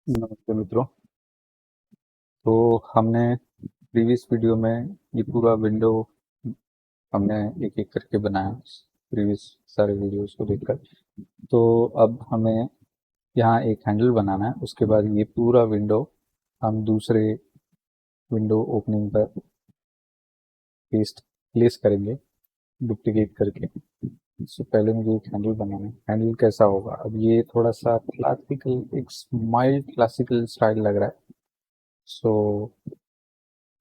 नमस्ते मित्रों। तो हमने प्रीवियस वीडियो में ये पूरा विंडो हमने एक एक करके बनाया प्रीवियस सारे वीडियोस को देखकर। तो अब हमें यहाँ एक हैंडल बनाना है। उसके बाद ये पूरा विंडो हम दूसरे विंडो ओपनिंग पर पेस्ट प्लेस करेंगे डुप्लीकेट करके। इससे पहले मुझे एक हैंडल बनाना है। हैंडल कैसा होगा? अब ये थोड़ा सा क्लासिकल, एक माइल्ड क्लासिकल स्टाइल लग रहा है। सो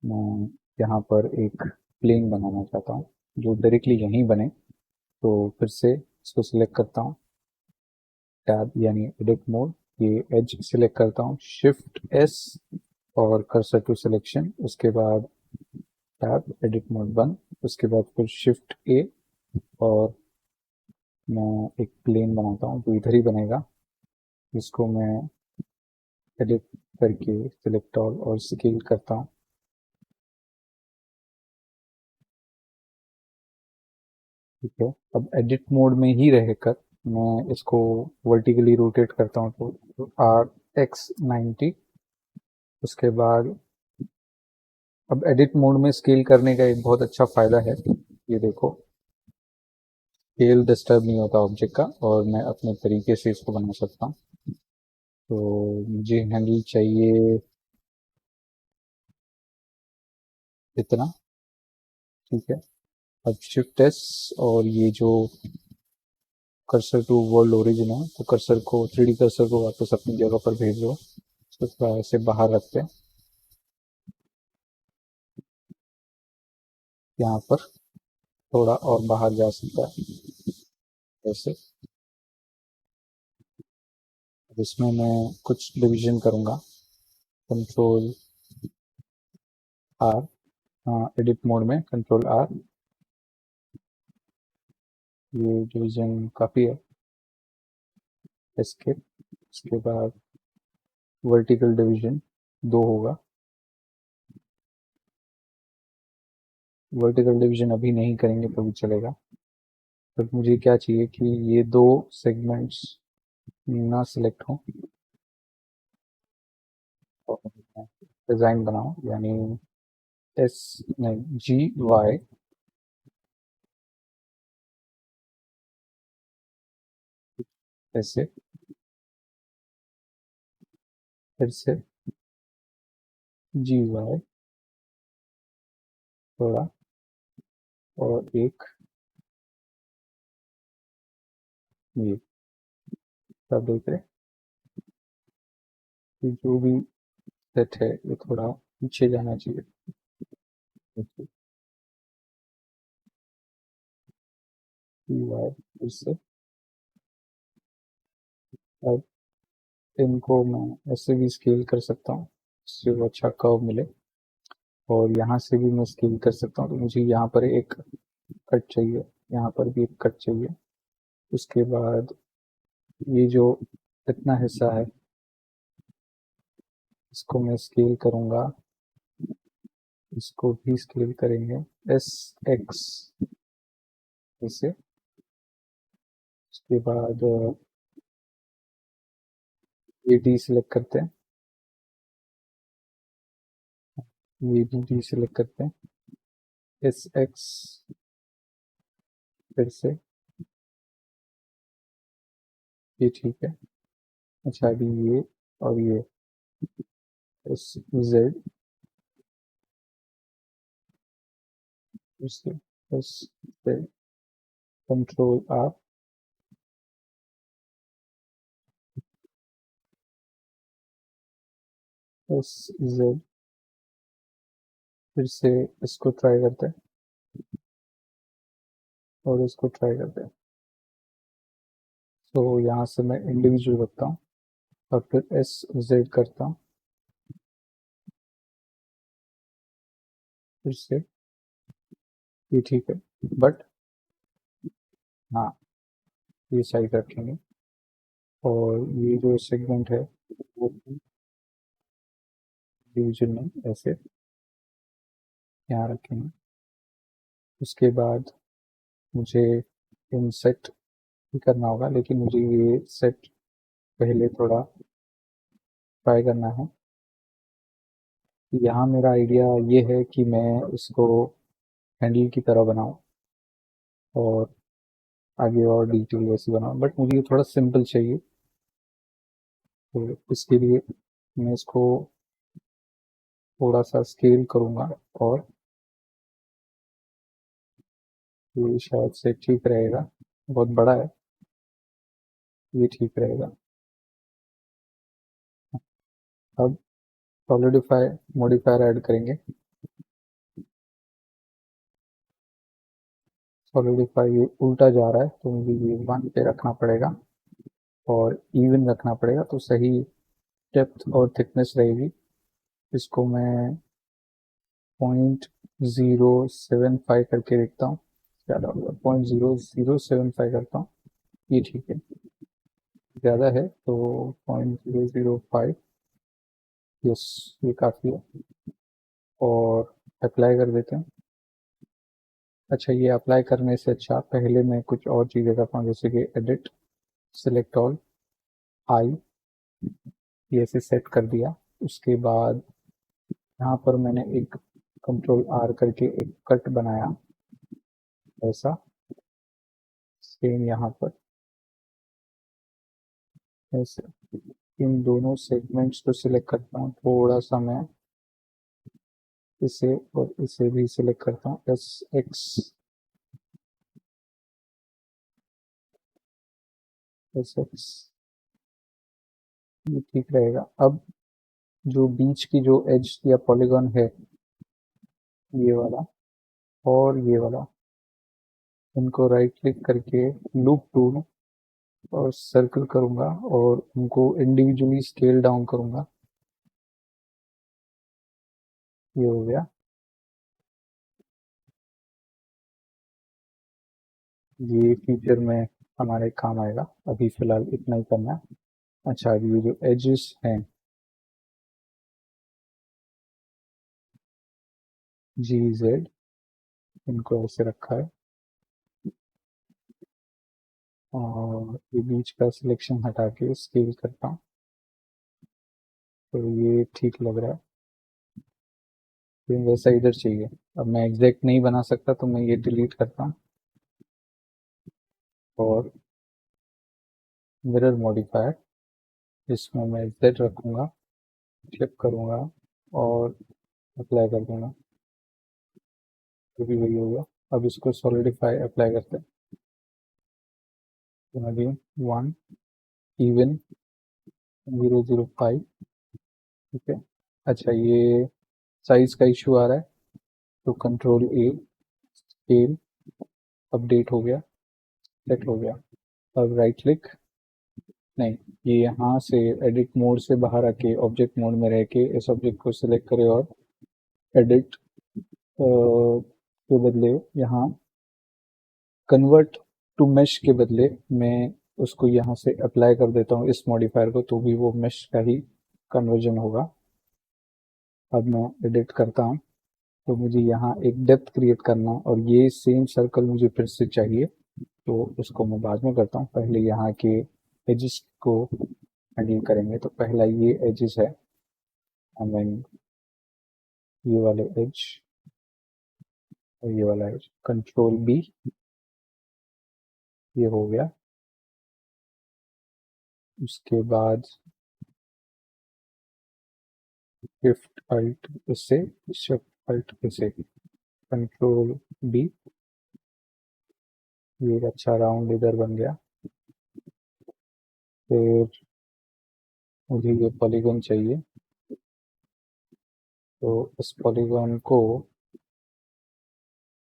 मैं यहाँ पर एक प्लेन बनाना चाहता हूँ जो डायरेक्टली यहीं बने। तो फिर से इसको सिलेक्ट करता हूँ, टैब यानी एडिट मोड, ये एज सिलेक्ट करता हूँ, शिफ्ट एस और कर्सर टू सिलेक्शन। उसके बाद टैब एडिट मोड बंद। उसके बाद फिर शिफ्ट ए और मैं एक प्लेन बनाता हूँ जो इधर ही बनेगा, जिसको मैं एडिट करके सिलेक्ट ऑल और स्केल करता हूँ। ठीक है, अब एडिट मोड में ही रहकर मैं इसको वर्टिकली रोटेट करता हूँ तो RX90। उसके बाद अब एडिट मोड में स्केल करने का एक बहुत अच्छा फायदा है, ये देखो, स्केल डिस्टर्ब नहीं होता ऑब्जेक्ट का और मैं अपने तरीके से इसको बना सकता हूँ। तो मुझे हैंडल चाहिए इतना। ठीक है, अब शिफ्ट एस और ये जो कर्सर टू वर्ल्ड ओरिजिन है, तो कर्सर को, 3D कर्सर को वापस अपनी जगह पर भेज दो। इसको थोड़ा ऐसे बाहर रखते हैं, यहाँ पर थोड़ा और बाहर जा सकता है ऐसे। अब इसमें मैं कुछ डिवीजन करूँगा, कंट्रोल आर, एडिट मोड में कंट्रोल आर, ये डिवीजन काफ़ी है। एस्केप, उसके बाद वर्टिकल डिवीजन 2 होगा। वर्टिकल डिवीजन अभी नहीं करेंगे तो भी चलेगा। तो मुझे क्या चाहिए कि ये दो सेगमेंट्स ना सिलेक्ट हों और डिज़ाइन बनाऊं, यानी एस नहीं, GY ऐसे, फिर से GY थोड़ा, और एक ये, सब देख रहे हैं कि जो भी सेट है ये थोड़ा पीछे जाना चाहिए। GY फिर से, अब इनको मैं ऐसे भी स्केल कर सकता हूँ जिससे वो अच्छा कर्व मिले, और यहाँ से भी मैं स्केल कर सकता हूँ। तो मुझे यहाँ पर एक कट चाहिए, यहाँ पर भी एक कट चाहिए। उसके बाद ये जो इतना हिस्सा है इसको मैं स्केल करूँगा, इसको भी स्केल करेंगे SX इसे। उसके बाद ये डी सिलेक्ट करते हैं, ये भी डी सिलेक्ट करते हैं, SX फिर से, ये ठीक है। अच्छा, अभी ये और ये Z, उससे Z, कंट्रोल R, SZ, फिर से इसको ट्राई करते हैं और इसको ट्राई करते हैं। तो यहाँ से मैं इंडिविजुअल रखता हूँ और फिर SZ करता हूँ, फिर से, ये ठीक है। बट हाँ, ये साइड रखेंगे और ये जो सेगमेंट है वो डिवीजन में ऐसे यहाँ रखेंगे। उसके बाद मुझे इन सेट भी करना होगा, लेकिन मुझे ये सेट पहले थोड़ा ट्राई करना है। यहाँ मेरा आइडिया ये है कि मैं इसको हैंडल की तरह बनाऊँ और आगे और डिटेल वैसी बनाऊँ, बट मुझे ये थोड़ा सिंपल चाहिए। तो इसके लिए मैं इसको थोड़ा सा स्केल करूँगा और ये शायद से ठीक रहेगा। बहुत बड़ा है, ये ठीक रहेगा। अब सॉलिडिफाई मॉडिफायर ऐड करेंगे। सॉलिडिफाई ये उल्टा जा रहा है तो मुझे ये 1 पे रखना पड़ेगा और इवन रखना पड़ेगा तो सही डेप्थ और थिकनेस रहेगी। इसको मैं 0.075 करके देखता हूँ, ज़्यादा होगा। 0.0075 करता हूँ, ये ठीक है। ज़्यादा है तो 0.005, यस ये काफ़ी है। और अप्लाई कर देते हैं। अच्छा, ये अप्लाई करने से अच्छा पहले मैं कुछ और चीज़ें करता हूँ, जैसे कि एडिट, सिलेक्ट ऑल, आई, ये ऐसे सेट कर दिया। उसके बाद यहाँ पर मैंने एक कंट्रोल आर करके एक कट बनाया, ऐसा सेम यहाँ पर ऐसे। इन दोनों सेगमेंट्स को सिलेक्ट करता हूँ, थोड़ा सा मैं इसे और इसे भी सिलेक्ट करता हूँ, एस एक्स, एस एक्स, ये ठीक रहेगा। अब जो बीच की जो एज या पॉलीगॉन है, ये वाला और ये वाला, इनको राइट क्लिक करके लूप टूल और सर्कल करूंगा और उनको इंडिविजुअली स्केल डाउन करूंगा। ये हो गया। ये फ्यूचर में हमारे काम आएगा, अभी फिलहाल इतना ही करना है। अच्छा, अभी ये जो एजेस हैं, जी जेड, इनको ऐसे रखा है और ये बीच का सिलेक्शन हटा के स्केल करता हूँ, तो ये ठीक लग रहा है। तो वैसा इधर चाहिए। अब मैं एग्जैक्ट नहीं बना सकता तो मैं ये डिलीट करता हूँ और मिरर मॉडिफायर, इसमें मैं जेड रखूँगा, फ्लिप करूँगा और अप्लाई कर दूंगा, तो भी वही होगा। अब इसको सॉलिडिफाई अप्लाई करते हैं। तो अगेन 1, इवन 0.005, ठीक है। अच्छा, ये साइज का इशू आ रहा है तो कंट्रोल ए, स्केल, अपडेट हो गया, सेट हो गया। अब राइट क्लिक, नहीं, ये यहाँ से एडिट मोड से बाहर आके ऑब्जेक्ट मोड में रह के इस ऑब्जेक्ट को सिलेक्ट करें और एडिट के बदले यहाँ कन्वर्ट टू मेश के बदले मैं उसको यहाँ से अप्लाई कर देता हूँ इस मॉडिफायर को, तो भी वो मेश का ही कन्वर्जन होगा। अब मैं एडिट करता हूँ तो मुझे यहाँ एक डेप्थ क्रिएट करना और ये सेम सर्कल मुझे फिर से चाहिए, तो उसको मैं बाद में करता हूँ। पहले यहाँ के एजेस को हैंडल करेंगे। तो पहला ये एजेस है, आई मीन ये वाले एज और ये वाला एज, कंट्रोल बी, ये हो गया। उसके बाद शिफ्ट अल्ट इससे, शिफ्ट अल्ट इसे, कंट्रोल बी, ये एक अच्छा राउंड इधर बन गया। फिर मुझे ये पॉलीगॉन चाहिए, तो इस पॉलीगॉन को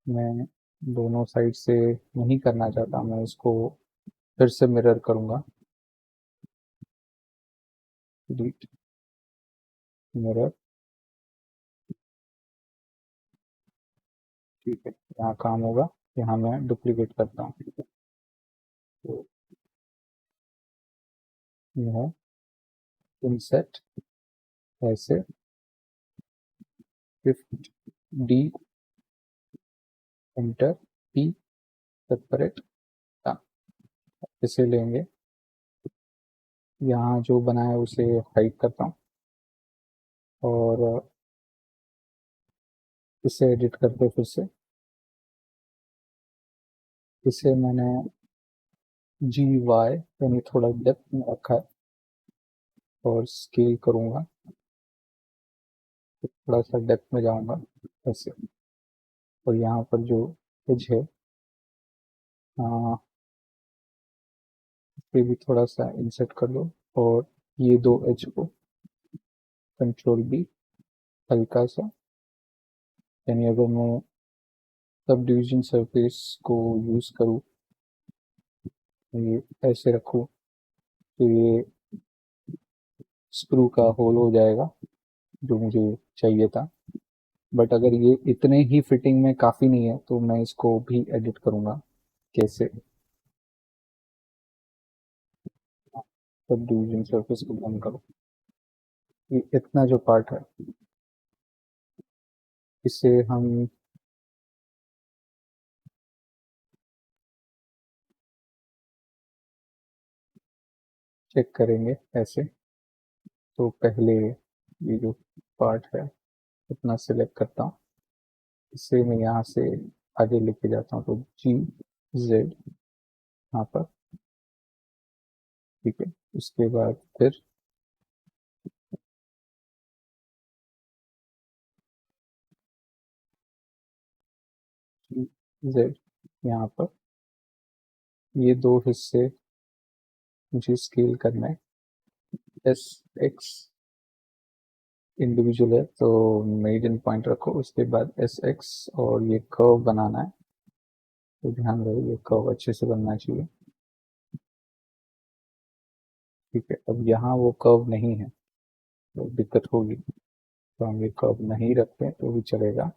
मैं दोनों साइड से नहीं करना चाहता, मैं इसको फिर से मिरर करूंगा, डिलीट, मिरर, ठीक है, यहाँ काम होगा। यहाँ मैं डुप्लीकेट करता हूँ, तो यह इनसेट ऐसे, shift D, enter P, separate, इसे लेंगे यहाँ जो बना है उसे हाइड करता हूँ और इसे एडिट करते फिर से। इसे मैंने जी वाई यानी थोड़ा डेप्थ में रखा है और स्केल करूँगा, तो थोड़ा सा डेप्थ में जाऊँगा ऐसे। और यहाँ पर जो एज है इसे भी थोड़ा सा इंसर्ट कर लो और ये दो एज को कंट्रोल बी हल्का सा, यानी अगर मैं सब डिवीजन सरफेस को यूज़ करूँ, ये ऐसे रखूँ, तो ये स्क्रू का होल हो जाएगा जो मुझे चाहिए था। बट अगर ये इतने ही फिटिंग में काफ़ी नहीं है तो मैं इसको भी एडिट करूँगा। कैसे? सब डिवीजन सरफेस को बंद करो, ये इतना जो पार्ट है इसे हम चेक करेंगे ऐसे। तो पहले ये जो पार्ट है इतना सिलेक्ट करता हूँ, इसे मैं यहाँ से आगे लेके जाता हूँ, तो जी जेड यहाँ पर, ठीक है। उसके बाद फिर जी जेड यहाँ पर, ये दो हिस्से मुझे स्केल करना है। एस एक्स इंडिविजुअल है तो मेडियन पॉइंट रखो, उसके बाद एस एक्स और ये कर्व बनाना है, तो ध्यान रहे ये कर्व अच्छे से बनना चाहिए, ठीक है। अब यहाँ वो कर्व नहीं है तो दिक्कत होगी, तो हम ये कर्व नहीं रखते हैं तो भी चलेगा।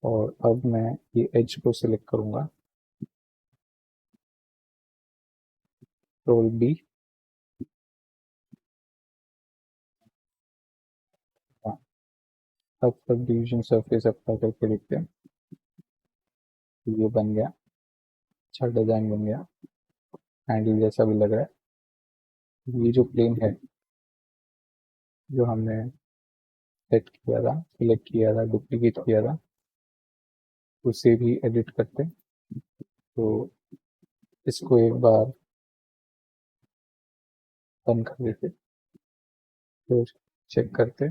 और अब मैं ये एज को सिलेक्ट करूंगा, कंट्रोल बी। हाँ, अब सब डिवीजन सरफेस अप्लाई करके देखते हैं, तो ये बन गया, अच्छा डिजाइन बन गया, हैंडल जैसा भी लग रहा है। ये जो प्लेन है जो हमने सेट किया था, सिलेक्ट किया था, डुप्लीकेट किया था, उसे भी एडिट करते हैं। तो इसको एक बार बंद कर देते, फिर चेक करते।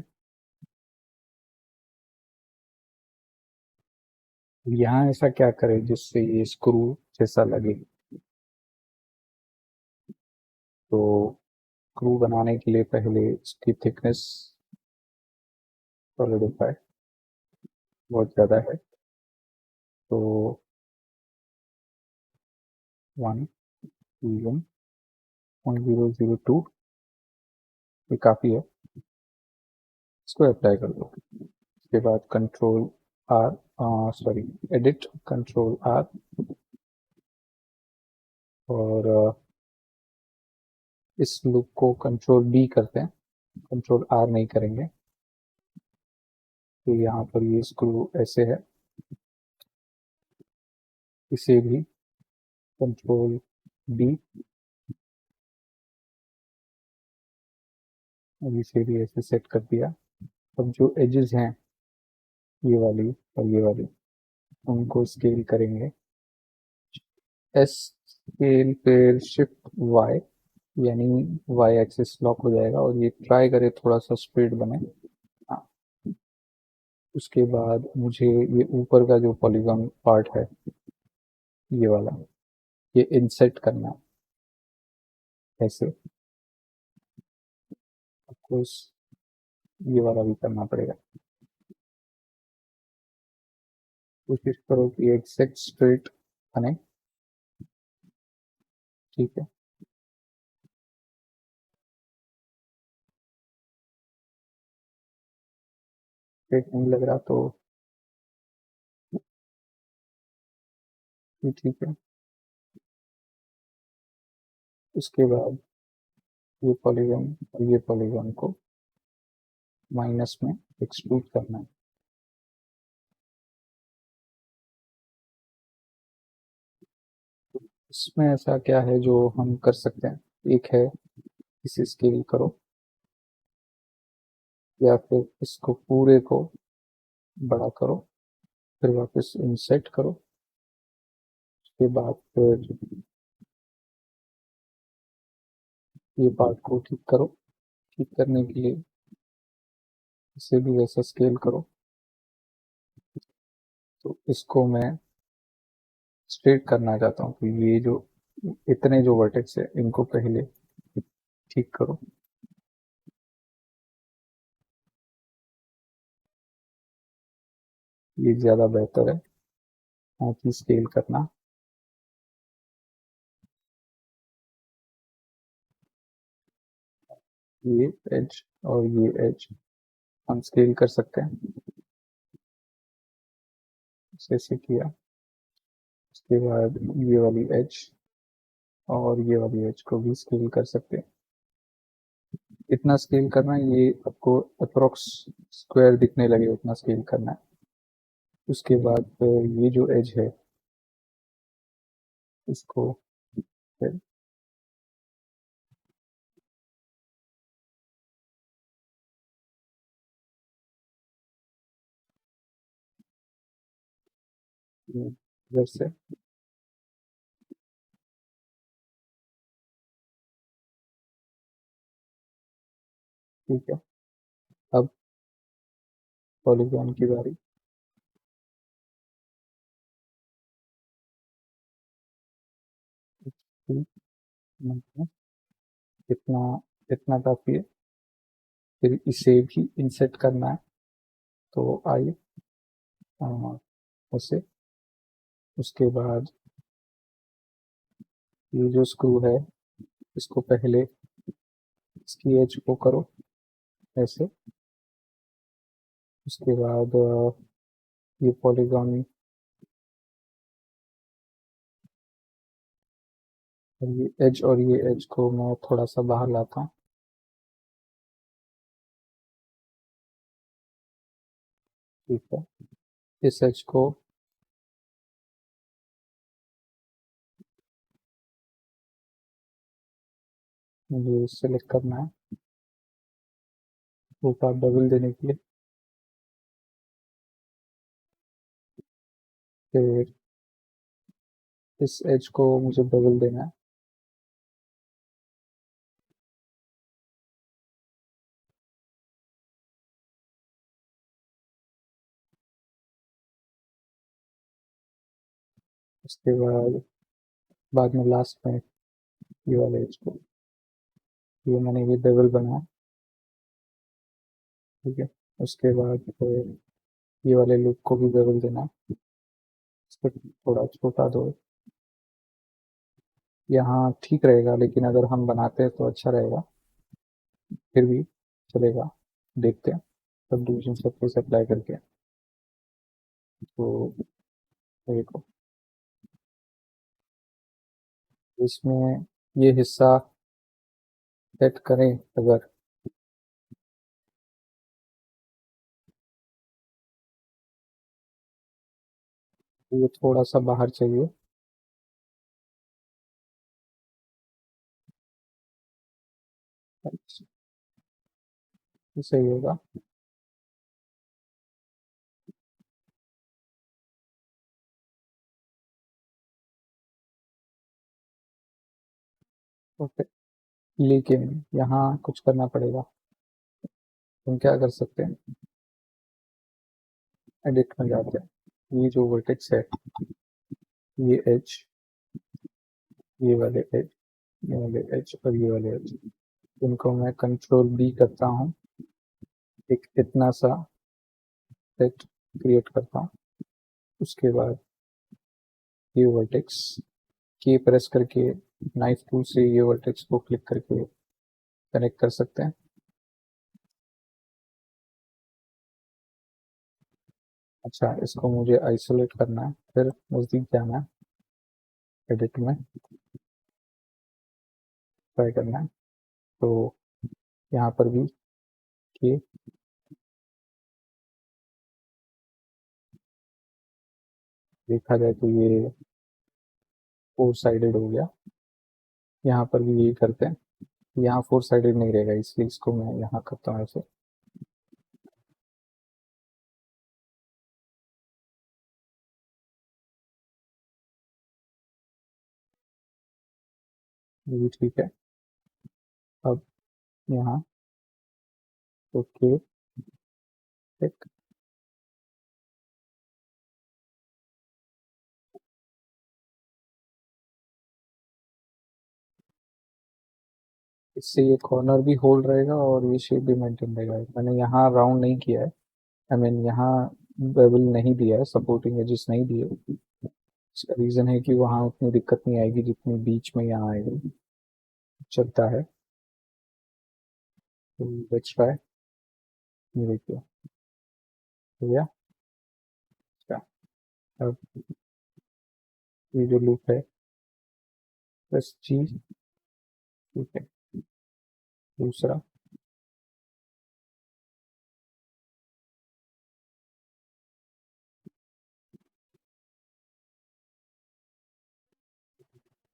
यहाँ ऐसा क्या करें जिससे ये स्क्रू जैसा लगे? तो स्क्रू बनाने के लिए पहले इसकी थिकनेस सॉलिडिफाई बहुत ज़्यादा है, तो 1 ये काफ़ी है, इसको अप्लाई कर दो। उसके बाद control R, sorry, edit, control R, और इस लूप को कंट्रोल बी करते हैं, कंट्रोल आर नहीं करेंगे। तो यहाँ पर ये स्क्रू ऐसे है, इसे भी कंट्रोल बी और इसे भी ऐसे सेट कर दिया। अब जो एजेस हैं ये वाली और ये वाली, उनको स्केल करेंगे, एस स्केल फिर शिफ्ट वाई, यानी वाई एक्सिस लॉक हो जाएगा और ये ट्राई करे थोड़ा सा स्ट्रेट बने। हाँ, उसके बाद मुझे ये ऊपर का जो पॉलीगॉन पार्ट है ये वाला, ये इंसेट करना है ऐसे। आपको ये वाला भी करना पड़ेगा। कोशिश करो कि एग्जैक्ट स्ट्रेट बने, ठीक है। स्ट्रेट नहीं लग रहा तो ये ठीक है। उसके बाद ये पॉलीगॉन और ये पॉलीगॉन को माइनस में एक्सट्रूड करना है। इसमें ऐसा क्या है जो हम कर सकते हैं? एक है इसे स्केल करो, या फिर इसको पूरे को बड़ा करो, फिर वापस इंसेट करो। उसके बाद फिर ये पार्ट को ठीक करो। ठीक करने के लिए इसे भी वैसा स्केल करो। तो इसको मैं स्ट्रेट करना चाहता हूँ, तो ये जो इतने जो वर्टेक्स है इनको पहले ठीक करो। ये ज़्यादा बेहतर है, ना कि स्केल करना। ये एज और ये एज हम स्केल कर सकते हैं, जैसे किया। उसके बाद ये वाली एज और ये वाली एज को भी स्केल कर सकते हैं। इतना स्केल करना है, ये आपको अप्रोक्स स्क्वायर दिखने लगे उतना स्केल करना है। उसके बाद फिर ये जो एज है इसको फिर इधर से ठीक है। अब पॉलीगॉन की बारी। ठीक, मतलब इतना इतना काफी है। फिर इसे भी इंसेट करना है, तो आइए उसे। उसके बाद ये जो स्क्रू है इसको पहले इसकी एज को करो ऐसे। उसके बाद ये पॉलीगॉन और ये एज को मैं थोड़ा सा बाहर लाता हूँ। ठीक है। इस एज को मुझे सेलेक्ट करना है ऊपर बबल देने के लिए। फिर इस एज को मुझे बबल देना है। उसके बाद में लास्ट में ये वाले एज को, ये मैंने ये बेवल बनाया। ठीक है। उसके बाद फिर ये वाले लूप को भी बेवल देना है। इसको थोड़ा छोटा दो। यहाँ ठीक रहेगा, लेकिन अगर हम बनाते हैं तो अच्छा रहेगा। फिर भी चलेगा, देखते हैं सब डिवीजन सरफेस अप्लाई करके। तो देखो, इसमें ये हिस्सा सेट करें अगर, तो ये थोड़ा सा बाहर चाहिए। ये सही होगा। ओके, लेकिन यहाँ कुछ करना पड़ेगा। हम क्या कर सकते हैं, एडिट में जाते हैं। ये जो वर्टेक्स है, ये एज, ये वाले एज, ये वाले एज और ये वाले एज, इनको मैं कंट्रोल बी करता हूँ। एक इतना सा सेट क्रिएट करता हूँ। उसके बाद ये वर्टेक्स की प्रेस करके नाइफ टूल से ये वर्टेक्स को क्लिक करके कनेक्ट कर सकते हैं। अच्छा, इसको मुझे आइसोलेट करना है, फिर नज़दीक जाना है, एडिट में ट्राई करना है। तो यहाँ पर भी ये देखा जाए तो ये फोर साइडेड हो गया। यहाँ पर भी यही करते हैं। यहाँ फोर साइडेड नहीं रहेगा, इसलिए इसको मैं यहाँ करता हूँ ऐसे। ये भी ठीक है। अब यहाँ ओके, ठीक। इससे ये कॉर्नर भी होल्ड रहेगा और ये शेप भी मेंटेन रहेगा। मैंने यहाँ राउंड नहीं किया है, आई मीन यहाँ बेवल नहीं दिया है, सपोर्टिंग एजेस नहीं दिए। इसका रीज़न है कि वहाँ उतनी दिक्कत नहीं आएगी जितनी बीच में यहाँ आएगी। चलता है। तो लेट्स ट्राई। ये देखिए, हो गया। अच्छा, अब ये जो लूप है, बस जी, ठीक है। दूसरा,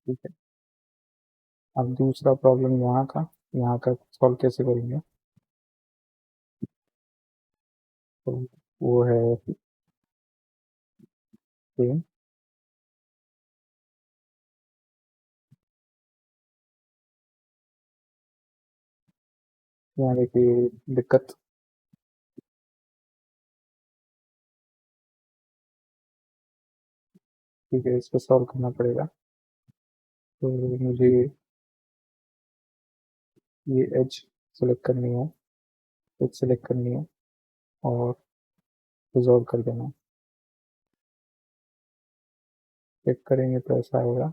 ठीक है। अब दूसरा प्रॉब्लम यहाँ का सॉल्व कैसे करेंगे? तो वो है सेम। यहाँ देखिए दिक्कत, ठीक है, इसको सॉल्व करना पड़ेगा। तो मुझे ये एज सेलेक्ट करनी है, एज सेलेक्ट करनी है और रिजॉल्व कर देना है। चेक करेंगे तो ऐसा आएगा।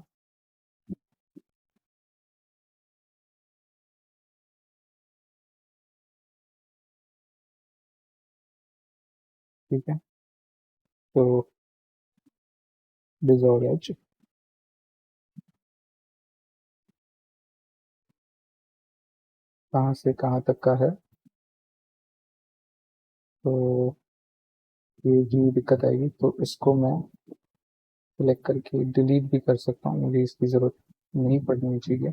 ठीक है। तो डिजॉल्व एज, कहाँ से कहाँ तक का है? तो ये जी दिक्कत आएगी, तो इसको मैं सिलेक्ट करके डिलीट भी कर सकता हूँ, मुझे इसकी ज़रूरत नहीं पड़नी चाहिए,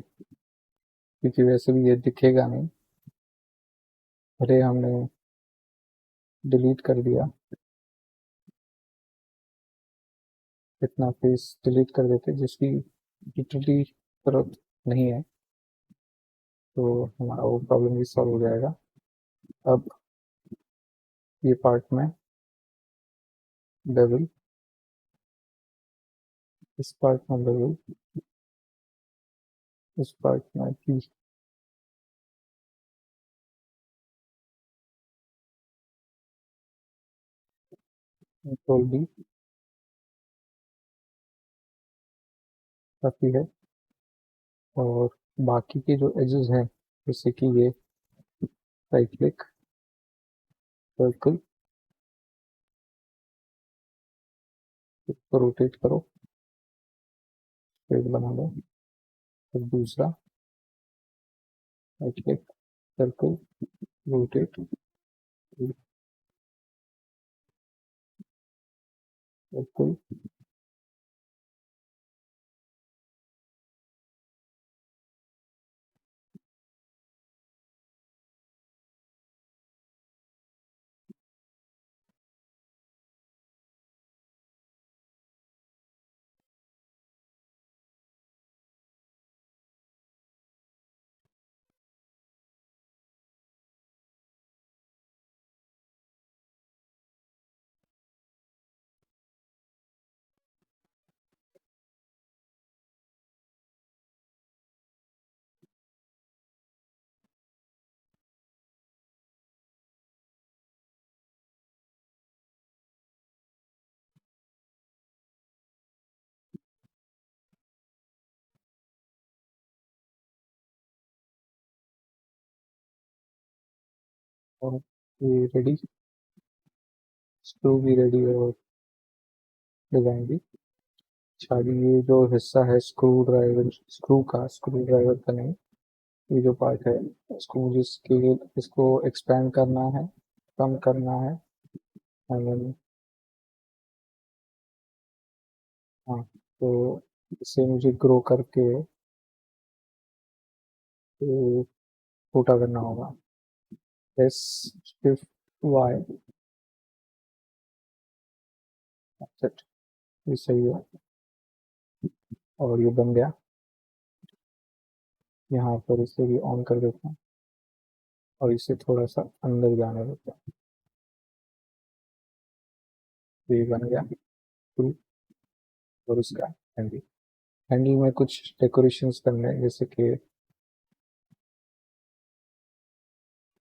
क्योंकि वैसे भी ये दिखेगा नहीं। अरे हमने डिलीट कर दिया, इतना फेस डिलीट कर देते जिसकी लिटरली ज़रूरत नहीं है। तो हमारा वो प्रॉब्लम भी सॉल्व हो जाएगा। अब ये पार्ट में बेवल, इस पार्ट में बेवल, इस पार्ट में की कंट्रोल भी काफ़ी है। और बाकी के जो एजेस हैं, जैसे कि ये राइट क्लिक, सर्कल, इसको रोटेट करो, शेड बना लो। फिर दूसरा right click, circle, rotate, circle. और ये रेडी, स्क्रू भी रेडी है और डिजाइन भी। अच्छा, अभी ये जो हिस्सा है स्क्रू ड्राइवर, स्क्रू ड्राइवर का नहीं, ये जो पार्ट है, इसको मुझे इसके लिए इसको एक्सपेंड करना है, कम करना है। आई मीन, हाँ, तो इसे मुझे ग्रो करके तो छोटा करना होगा, एस शिफ्ट वाई, सेट, ये सही है। और ये बन गया। यहाँ पर इसे भी ऑन कर देता हूँ और इसे थोड़ा सा अंदर जाने देता हूँ। तो ये बन गया फुल। और इसका हैंडल, हैंडल में कुछ डेकोरेशंस करने हैं, जैसे कि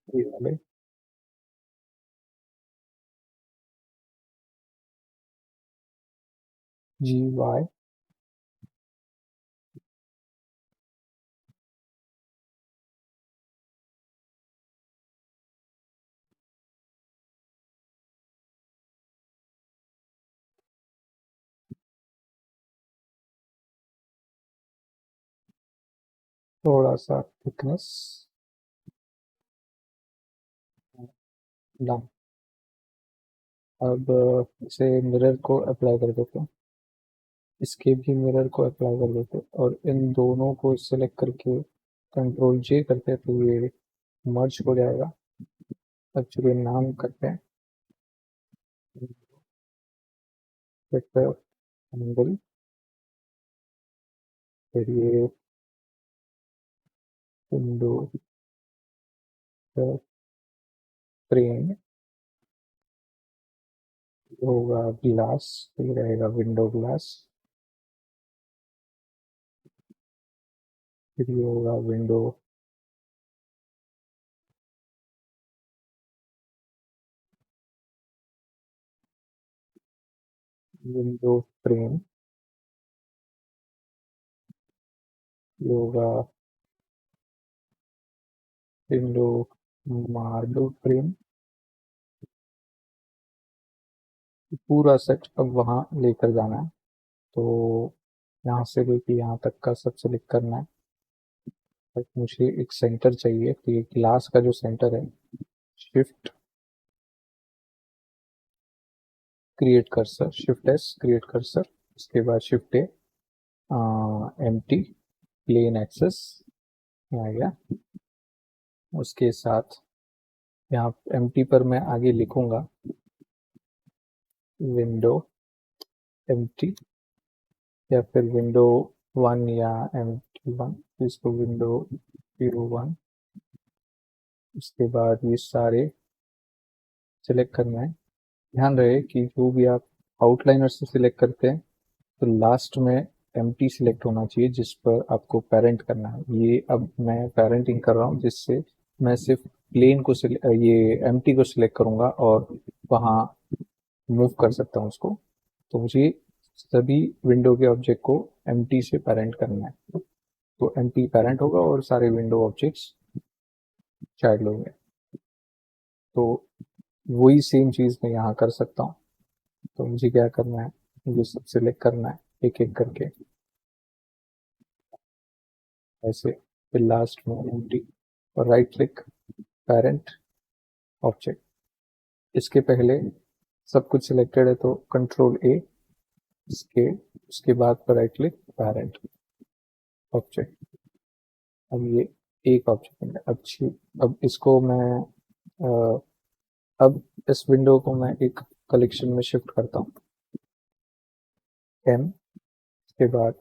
ये वाले, जी वाई, थोड़ा सा थिकनेस डाउन। अब इसे मिरर को अप्लाई कर देते हैं, इसके भी मिरर को अप्लाई कर देते हैं और इन दोनों को सिलेक्ट करके कंट्रोल जे करते हैं तो ये मर्ज हो जाएगा। अब चलिए नाम करते हैं वेक्टर एंगल, फिर ये विंडो फ्रेम होगा ग्लास, ये रहेगा विंडो ग्लास, फिर ये होगा विंडो विंडो फ्रेम, ये होगा विंडो मार्बल फ्रेम। पूरा सेट अब वहाँ लेकर जाना है, तो यहाँ से लेके यहाँ तक का सब सेलेक्ट करना है। बट मुझे एक सेंटर चाहिए, तो ये ग्लास का जो सेंटर है, shift create cursor, shift S create cursor, उसके बाद shift A, empty plain axes आ गया। उसके साथ यहाँ एम्प्टी पर मैं आगे लिखूंगा विंडो एम्प्टी, या फिर विंडो वन या एम्प्टी वन, इसको विंडो 01। उसके बाद ये सारे सिलेक्ट करना है। ध्यान रहे कि जो भी आप आउटलाइनर से सिलेक्ट करते हैं तो लास्ट में एम्प्टी सिलेक्ट होना चाहिए, जिस पर आपको पेरेंट करना है। ये अब मैं पेरेंटिंग कर रहा हूँ, जिससे मैं सिर्फ प्लेन को ये एम्प्टी को सिलेक्ट करूंगा और वहाँ मूव कर सकता हूँ उसको। तो मुझे सभी विंडो के ऑब्जेक्ट को एम्प्टी से पेरेंट करना है, तो एम्प्टी पेरेंट होगा और सारे विंडो ऑब्जेक्ट्स चाइल्ड होंगे। तो वही सेम चीज़ मैं यहाँ कर सकता हूँ। तो मुझे क्या करना है, मुझे सब सिलेक्ट करना है एक एक करके ऐसे, फिर लास्ट में एम्प्टी और राइट क्लिक पेरेंट ऑब्जेक्ट। इसके पहले सब कुछ सिलेक्टेड है तो कंट्रोल ए, इसके उसके बाद पर राइट क्लिक पेरेंट ऑब्जेक्ट। अब ये एक ऑब्जेक्ट है अच्छी। अब इसको मैं अब इस विंडो को मैं एक कलेक्शन में शिफ्ट करता हूँ, एम, उसके बाद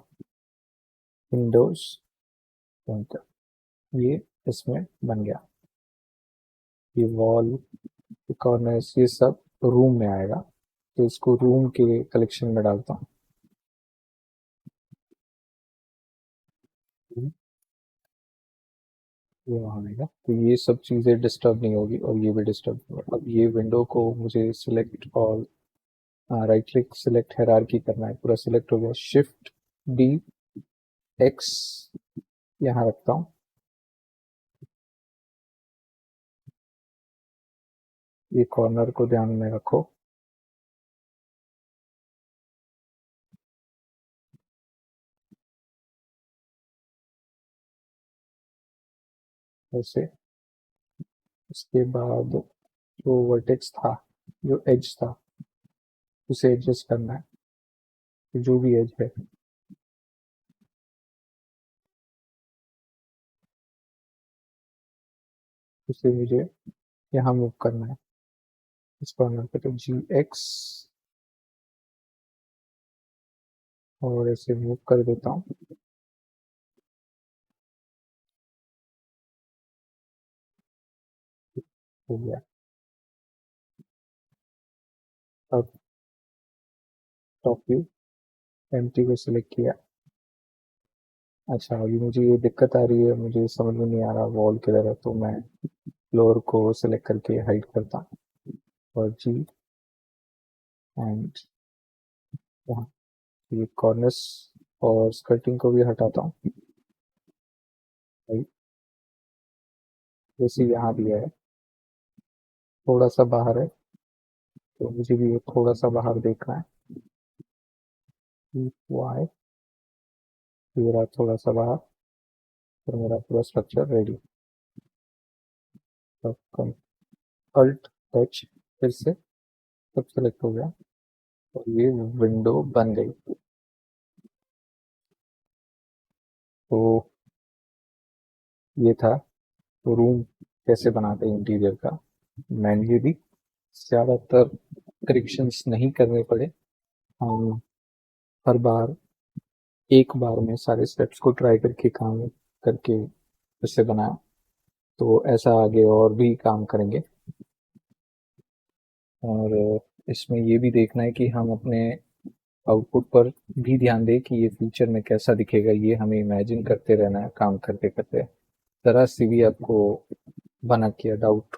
विंडोज, ये इसमें बन गया। ये वॉल, कॉर्नर्स, ये सब रूम में आएगा, तो इसको रूम के कलेक्शन में डालता हूँ। ये वहाँ आएगा, तो ये सब चीज़ें डिस्टर्ब नहीं होगी और ये भी डिस्टर्ब नहीं होगा। अब ये विंडो को मुझे सिलेक्ट और राइट क्लिक सिलेक्ट हायरार्की करना है। पूरा सिलेक्ट हो गया, शिफ्ट डी एक्स यहाँ रखता हूँ। ये कॉर्नर को ध्यान में रखो, ऐसे। उसके बाद जो वर्टेक्स था, जो एज था, उसे एडजस्ट करना है, तो जो भी एज है उसे मुझे यहाँ मूव करना है। इस कॉर्नर पे तो GX और ऐसे मूव कर देता हूँ। हो गया। अब टॉप व्यू एम्प्टी को सिलेक्ट किया। अच्छा, अभी मुझे ये दिक्कत आ रही है, मुझे समझ में नहीं आ रहा वॉल किधर है, तो मैं फ्लोर को सिलेक्ट करके हाइड करता हूँ और G एंड यहाँ ये कॉर्नर्स और स्कर्टिंग को भी हटाता हूँ। जैसे यहाँ दिया है थोड़ा सा बाहर है, तो मुझे भी ये थोड़ा सा बाहर देखना है। Y ये रहा थोड़ा सा बाहर, और मेरा पूरा स्ट्रक्चर रेडी। अब अल्ट H फिर से सब सेलेक्ट हो गया और ये विंडो बन गई। तो ये था तो रूम कैसे बनाते हैं इंटीरियर का। मैन्युअली ज़्यादातर करेक्शंस नहीं करने पड़े, हम हर बार एक बार में सारे स्टेप्स को ट्राई करके काम करके उससे बनाया। तो ऐसा आगे और भी काम करेंगे। और इसमें ये भी देखना है कि हम अपने आउटपुट पर भी ध्यान दें कि ये फ्यूचर में कैसा दिखेगा। ये हमें इमेजिन करते रहना है काम करते करते। ज़रा सी भी आपको बना किया डाउट,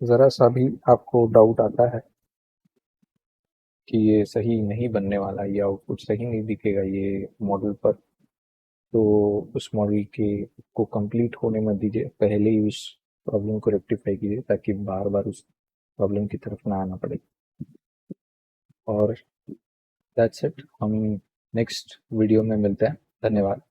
ज़रा सा भी आपको डाउट आता है कि ये सही नहीं बनने वाला, ये आउटपुट सही नहीं दिखेगा ये मॉडल पर, तो उस मॉडल के को कंप्लीट होने मत दीजिए, पहले ही उस प्रॉब्लम को रेक्टिफाई कीजिए ताकि बार बार उस प्रॉब्लम की तरफ ना आना पड़े। और दैट्स इट, हम नेक्स्ट वीडियो में मिलते हैं। धन्यवाद।